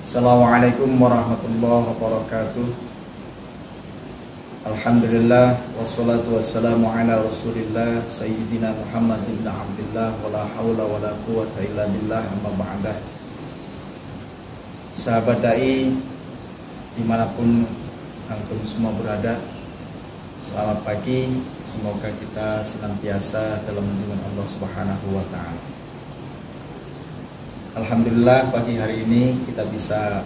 Assalamualaikum warahmatullahi wabarakatuh. Alhamdulillah wassalatu wassalamu ala Rasulillah Sayyidina Muhammad ibn Abdullah wa la hawla wa la quwwata illa billah, amma ba'dah. Sahabat dai dimanapun antum semua berada, selamat pagi. Semoga kita senantiasa dalam lindungan Allah Subhanahu wa ta'ala. Alhamdulillah pagi hari ini kita bisa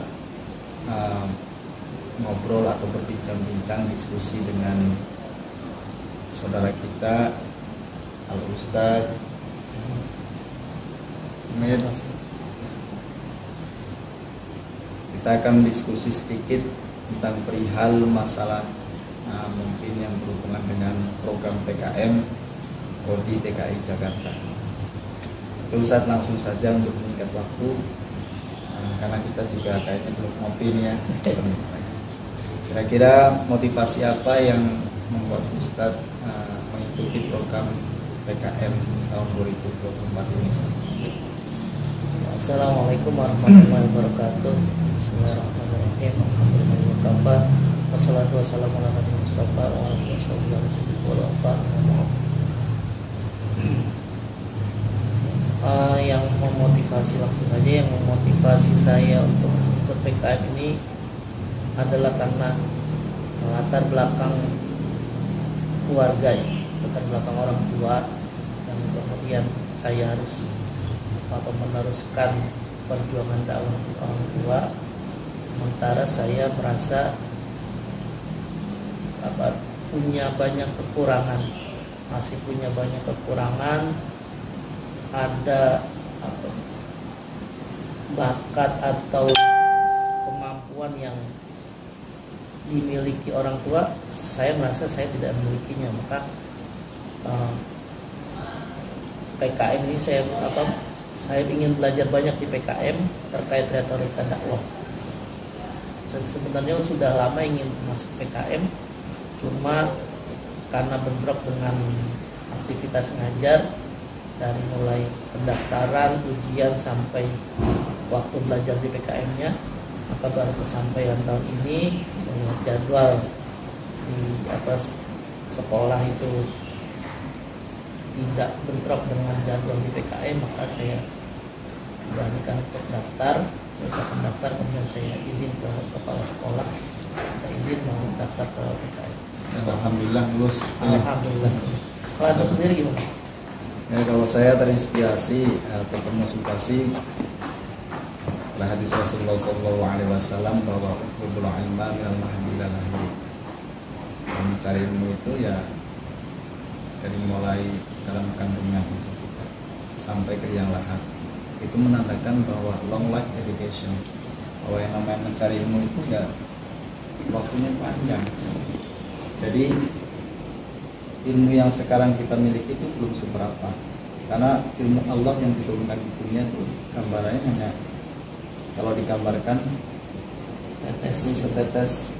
ngobrol atau berbincang-bincang, diskusi dengan saudara kita Al-Ustaz Ahmed. Kita akan diskusi sedikit tentang perihal masalah mungkin yang berhubungan dengan program PKM Prodi DKI Jakarta. Ustaz, langsung saja untuk meningkat waktu, karena kita juga kayaknya belum ngopi nih ya. Kira-kira motivasi apa yang membuat Ustaz mengikuti program PKM tahun 2024 ini? Assalamualaikum warahmatullahi wabarakatuh. Bismillahirrahmanirrahim. Alhamdulillah. Wassalatu wassalamu ala nabi Mustafa wa ala alihi wasallam. Yang memotivasi, langsung aja, yang memotivasi saya untuk ikut PKM ini adalah karena latar belakang keluarga, latar belakang orang tua, dan kemudian saya harus meneruskan perjuangan dakwah orang tua, sementara saya merasa punya banyak kekurangan, masih punya banyak kekurangan, ada bakat atau kemampuan yang dimiliki orang tua, saya merasa saya tidak memilikinya. Maka PKM ini saya ingin belajar banyak di PKM terkait retorika dakwah. Sebenarnya sudah lama ingin masuk PKM, cuma karena bentrok dengan aktivitas ngajar, dari mulai pendaftaran, ujian sampai waktu belajar di PKM-nya, maka baru kesampaian tahun ini melihat jadwal di atas sekolah itu tidak bentrok dengan jadwal di PKM, maka saya beranikan untuk daftar. Saya usah pendaftar, kemudian saya izin ke kepala sekolah, minta izin mau daftar ke PKM. Alhamdulillah, Gus. Alhamdulillah. Kalau Anda sendiri gimana? Ya, kalau saya terinspirasi atau termotivasi oleh hadis Rasulullah SAW bahwa utlubul ilma minal mahdi ilal lahdi. Mencari ilmu itu ya dari mulai dalam kandungan sampai ke liang lahat. Itu menandakan bahwa long life education, bahwa yang namanya mencari ilmu itu ya waktunya panjang. Jadi ilmu yang sekarang kita miliki itu belum seberapa, karena ilmu Allah yang diturunkan di dunia itu gambarannya hanya, kalau digambarkan, setetes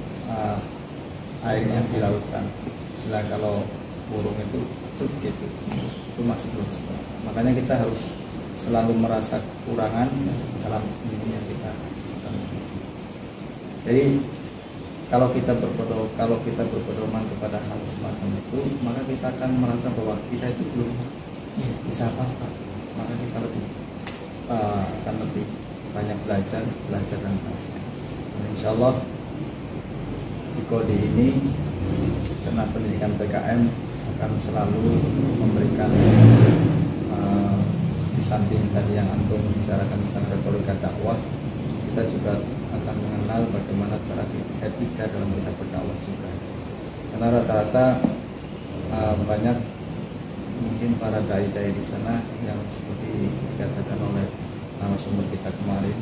air yang di lautan. Istilah kalau burung itu cut gitu, itu masih belum seberapa. Makanya kita harus selalu merasa kekurangan dalam ilmu yang kita miliki. Jadi kalau kita berpedoman kepada hal semacam itu, maka kita akan merasa bahwa kita itu belum bisa apa-apa. Maka kita akan lebih banyak belajar dan belajar. Dan insya Allah di kode ini, karena pendidikan PKM akan selalu memberikan di samping tadi yang antum bicarakan tentang retorika dakwah, kita juga akan mengenal bagaimana cara etika dalam kita berdakwah juga. Karena rata-rata banyak mungkin para dai-dai di sana yang seperti dikatakan oleh narasumber kita kemarin,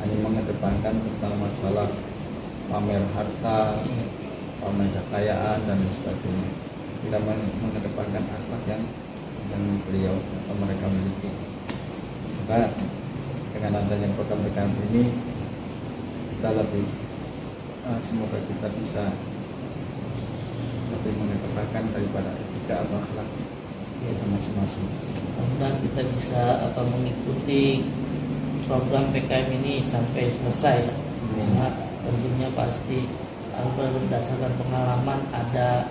hanya mengedepankan tentang masalah pamer harta, pamer kekayaan dan sebagainya, tidak mengedepankan akhlak yang beliau atau mereka miliki. Maka dengan adanya program PKM ini, kita lebih semoga kita bisa lebih mengedepankan daripada etika atau akhlak kita masing-masing. Mudah-mudahan kita bisa mengikuti program PKM ini sampai selesai ya. Ingat tentunya pasti berdasarkan pengalaman ada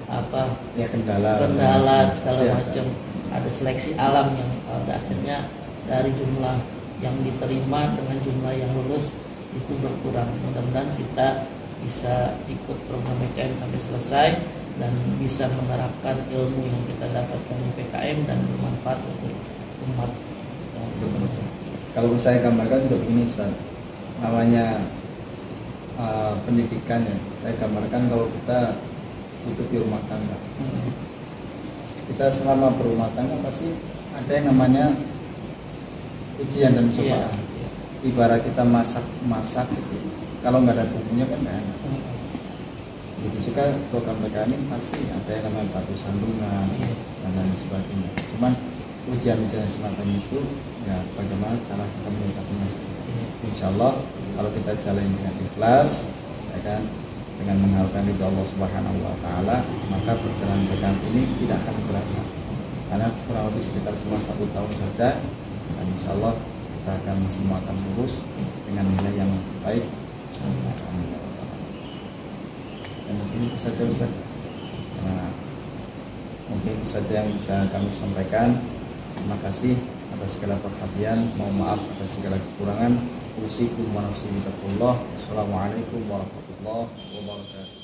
apa ya kendala segala macam, ada seleksi alam yang pada akhirnya dari jumlah yang diterima dengan jumlah yang lulus itu berkurang. Mudah-mudahan kita bisa ikut program PKM sampai selesai dan bisa menerapkan ilmu yang kita dapatkan di PKM dan bermanfaat untuk umat. Kalau saya gambarkan juga begini Ustaz, namanya pendidikan ya, saya gambarkan kalau kita hidup di rumah tangga, kita selama berumah tangga pasti ada yang namanya ujian dan cobaan. Ibarat kita masak gitu, kalau nggak ada bumbunya kan nggak enak. Begitu juga program PKM ini pasti ada yang namanya batu sandungan dan lain sebagainya. Cuman ujian-ujian semacam itu ya bagaimana cara kita menyikapinya saja. Insya Allah kalau kita jalani dengan ikhlas, ya kan, dengan mengharapkan ridho Allah Subhanahu Wa Taala, maka perjalanan PKM ini tidak akan berasa. Karena kurang lebih sekitar cuma 1 tahun saja, dan insya Allah kita akan semua akan lulus dengan nilai yang baik. Dan mungkin itu saja Ustaz. Nah, mungkin itu saja yang bisa kami sampaikan. Terima kasih atas segala perhatian. Mohon maaf atas segala kekurangan. Usikum wa nafsi bittaqullah. Assalamualaikum warahmatullahi wabarakatuh.